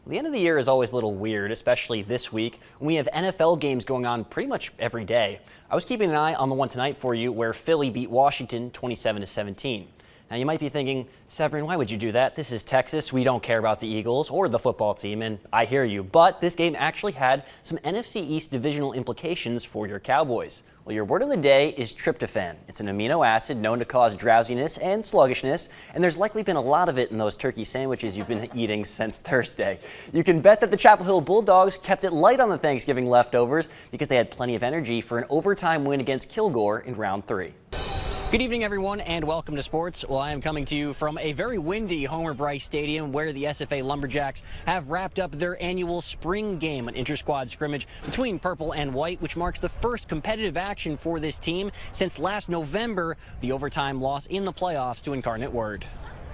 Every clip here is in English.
The end of the year is always a little weird, especially this week when we have NFL games going on pretty much every day. I was keeping an eye on the one tonight for you where Philly beat Washington 27-17. Now you might be thinking, Sevrin, why would you do that? This is Texas. We don't care about the Eagles or the football team, and I hear you. But this game actually had some NFC East divisional implications for your Cowboys. Well, your word of the day is tryptophan. It's an amino acid known to cause drowsiness and sluggishness, and there's likely been a lot of it in those turkey sandwiches you've been eating since Thursday. You can bet that the Chapel Hill Bulldogs kept it light on the Thanksgiving leftovers because they had plenty of energy for an overtime win against Kilgore in round 3. Good evening, everyone, and welcome to sports. Well, I am coming to you from a very windy Homer Bryce Stadium where the SFA Lumberjacks have wrapped up their annual spring game, an inter-squad scrimmage between purple and white, which marks the first competitive action for this team since last November, the overtime loss in the playoffs to Incarnate Word.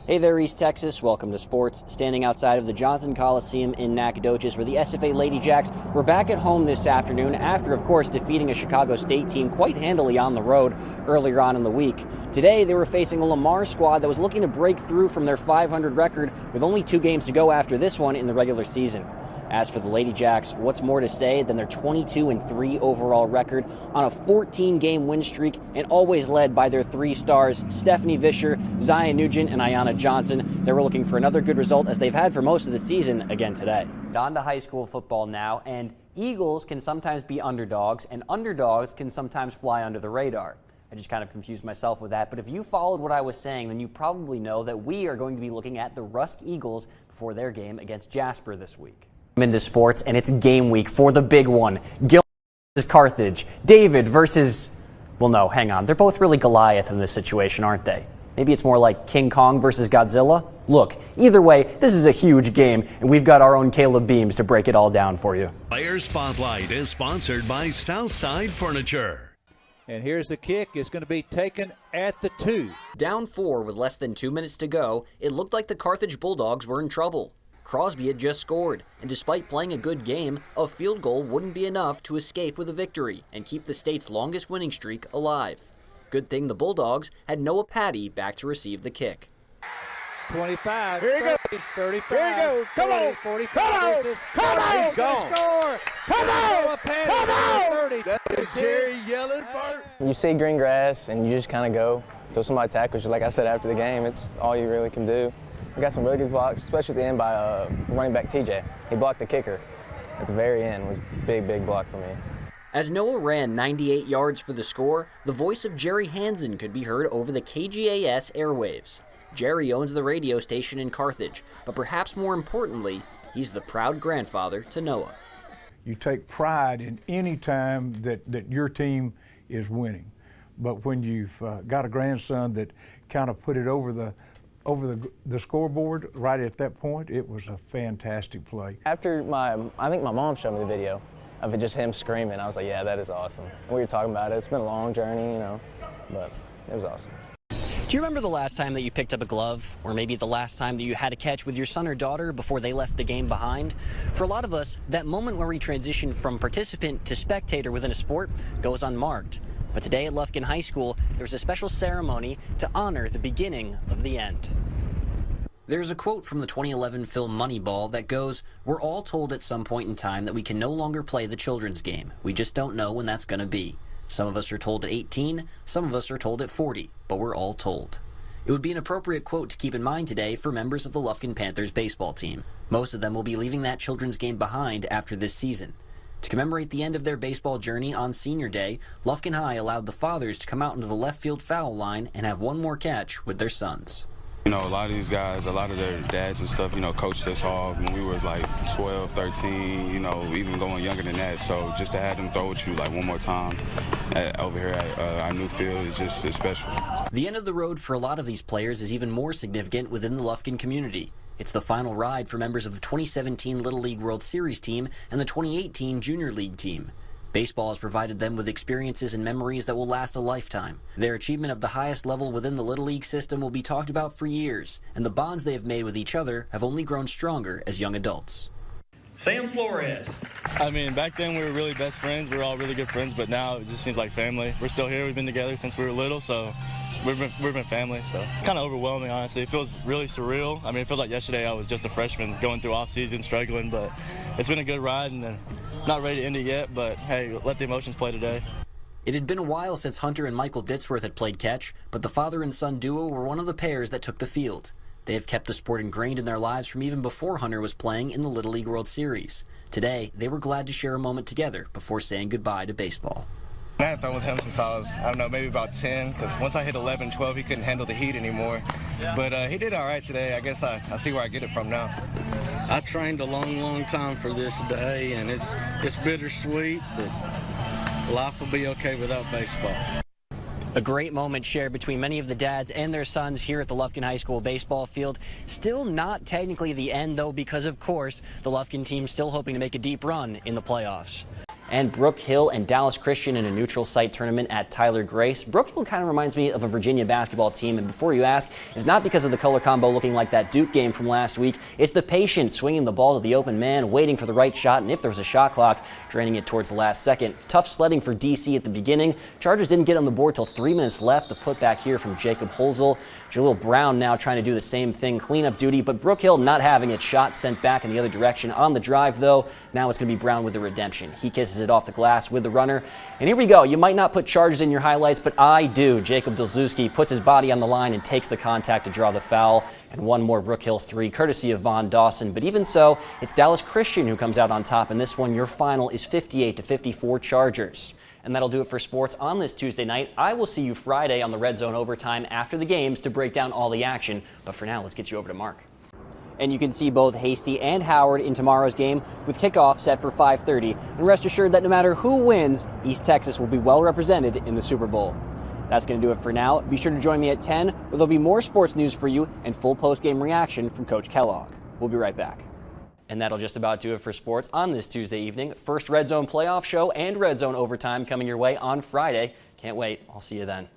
Hey there, East Texas. Welcome to sports. Standing outside of the Johnson Coliseum in Nacogdoches, where the SFA Lady Jacks were back at home this afternoon after, of course, defeating a Chicago State team quite handily on the road earlier on in the week. Today, they were facing a Lamar squad that was looking to break through from their 500 record with only 2 games to go after this one in the regular season. As for the Lady Jacks, what's more to say than their 22-3 overall record on a 14-game win streak and always led by their 3 stars, Stephanie Vischer, Zion Nugent, and Ayanna Johnson. They were looking for another good result as they've had for most of the season again today. On to high school football now, and Eagles can sometimes be underdogs, and underdogs can sometimes fly under the radar. I just kind of confused myself with that, but if you followed what I was saying, then you probably know that we are going to be looking at the Rusk Eagles before their game against Jasper this week. Into sports, and it's game week for the big one. Gil versus Carthage. David versus, well, no, hang on. They're both really Goliath in this situation, aren't they? Maybe it's more like King Kong versus Godzilla? Look, either way, this is a huge game, and we've got our own Caleb Beams to break it all down for you. Player Spotlight is sponsored by Southside Furniture. And here's the kick. It's going to be taken at the 2. Down 4 with less than 2 minutes to go, it looked like the Carthage Bulldogs were in trouble. Crosby had just scored, and despite playing a good game, a field goal wouldn't be enough to escape with a victory and keep the state's longest winning streak alive. Good thing the Bulldogs had Noah Patty back to receive the kick. 25, Here he 30, goes. 35, Here he goes. Come 40, on. 45, Come on. this is- Come on. He's gone. Score. Come on. Noah Patty, Come on. 30. That is Jerry yelling first. You see green grass and you just kind of go until somebody tackles you. Like I said after the game, it's all you really can do. We got some really good blocks, especially at the end by running back TJ. He blocked the kicker at the very end. It was a big, big block for me. As Noah ran 98 yards for the score, the voice of Jerry Hansen could be heard over the KGAS airwaves. Jerry owns the radio station in Carthage, but perhaps more importantly, he's the proud grandfather to Noah. You take pride in any time that your team is winning. But when you've got a grandson that kind of put it over the scoreboard right at that point, it was a fantastic play. After I think my mom showed me the video of it, just him screaming. I was like, yeah, that is awesome. We were talking about it. It's been a long journey, you know, but it was awesome. Do you remember the last time that you picked up a glove, or maybe the last time that you had a catch with your son or daughter before they left the game behind? For a lot of us, that moment where we transition from participant to spectator within a sport goes unmarked. But today at Lufkin High School, there was a special ceremony to honor the beginning of the end. There's a quote from the 2011 film Moneyball that goes, "We're all told at some point in time that we can no longer play the children's game. We just don't know when that's going to be. Some of us are told at 18, some of us are told at 40, but we're all told." It would be an appropriate quote to keep in mind today for members of the Lufkin Panthers baseball team. Most of them will be leaving that children's game behind after this season. To commemorate the end of their baseball journey on Senior Day, Lufkin High allowed the fathers to come out into the left field foul line and have one more catch with their sons. You know, a lot of these guys, a lot of their dads and stuff, you know, coached us hard when we was like 12, 13, you know, even going younger than that. So just to have them throw at you like one more time over here at our new field is just special. The end of the road for a lot of these players is even more significant within the Lufkin community. It's the final ride for members of the 2017 Little League World Series team and the 2018 Junior League team. Baseball has provided them with experiences and memories that will last a lifetime. Their achievement of the highest level within the Little League system will be talked about for years, and the bonds they have made with each other have only grown stronger as young adults. Sam Flores. I mean, back then we were really best friends. We were all really good friends, but now it just seems like family. We're still here. We've been together since we were little, so we've been family, so kind of overwhelming, honestly. It feels really surreal. I mean, it feels like yesterday I was just a freshman going through off-season, struggling, but it's been a good ride, and not ready to end it yet, but hey, let the emotions play today. It had been a while since Hunter and Michael Ditzworth had played catch, but the father and son duo were one of the pairs that took the field. They have kept the sport ingrained in their lives from even before Hunter was playing in the Little League World Series. Today, they were glad to share a moment together before saying goodbye to baseball. I had thrown with him since I was, maybe about 10, because once I hit 11, 12, he couldn't handle the heat anymore. But he did all right today. I guess I see where I get it from now. I trained a long time for this day, and it's bittersweet, but life will be okay without baseball. A great moment shared between many of the dads and their sons here at the Lufkin High School baseball field. Still not technically the end, though, because, of course, the Lufkin team still hoping to make a deep run in the playoffs. And Brook Hill and Dallas Christian in a neutral site tournament at Tyler Grace. Brook Hill kind of reminds me of a Virginia basketball team, and before you ask, it's not because of the color combo looking like that Duke game from last week. It's the patience swinging the ball to the open man, waiting for the right shot, and if there was a shot clock, draining it towards the last second. Tough sledding for DC at the beginning. Chargers didn't get on the board till 3 minutes left. The putback here from Jacob Holzel. Jaleel Brown now trying to do the same thing, cleanup duty, but Brook Hill not having it. Shot sent back in the other direction on the drive, though. Now it's going to be Brown with the redemption. He kisses it off the glass with the runner. And here we go. You might not put Chargers in your highlights, but I do. Jacob Delzewski puts his body on the line and takes the contact to draw the foul. And one more Brook Hill three, courtesy of Von Dawson. But even so, it's Dallas Christian who comes out on top. In this one, your final is 58-54 Chargers. And that'll do it for sports on this Tuesday night. I will see you Friday on the Red Zone Overtime after the games to break down all the action. But for now, let's get you over to Mark. And you can see both Hasty and Howard in tomorrow's game with kickoff set for 5:30. And rest assured that no matter who wins, East Texas will be well represented in the Super Bowl. That's going to do it for now. Be sure to join me at 10, where there'll be more sports news for you and full post-game reaction from Coach Kellogg. We'll be right back. And that'll just about do it for sports on this Tuesday evening. First Red Zone playoff show and Red Zone Overtime coming your way on Friday. Can't wait. I'll see you then.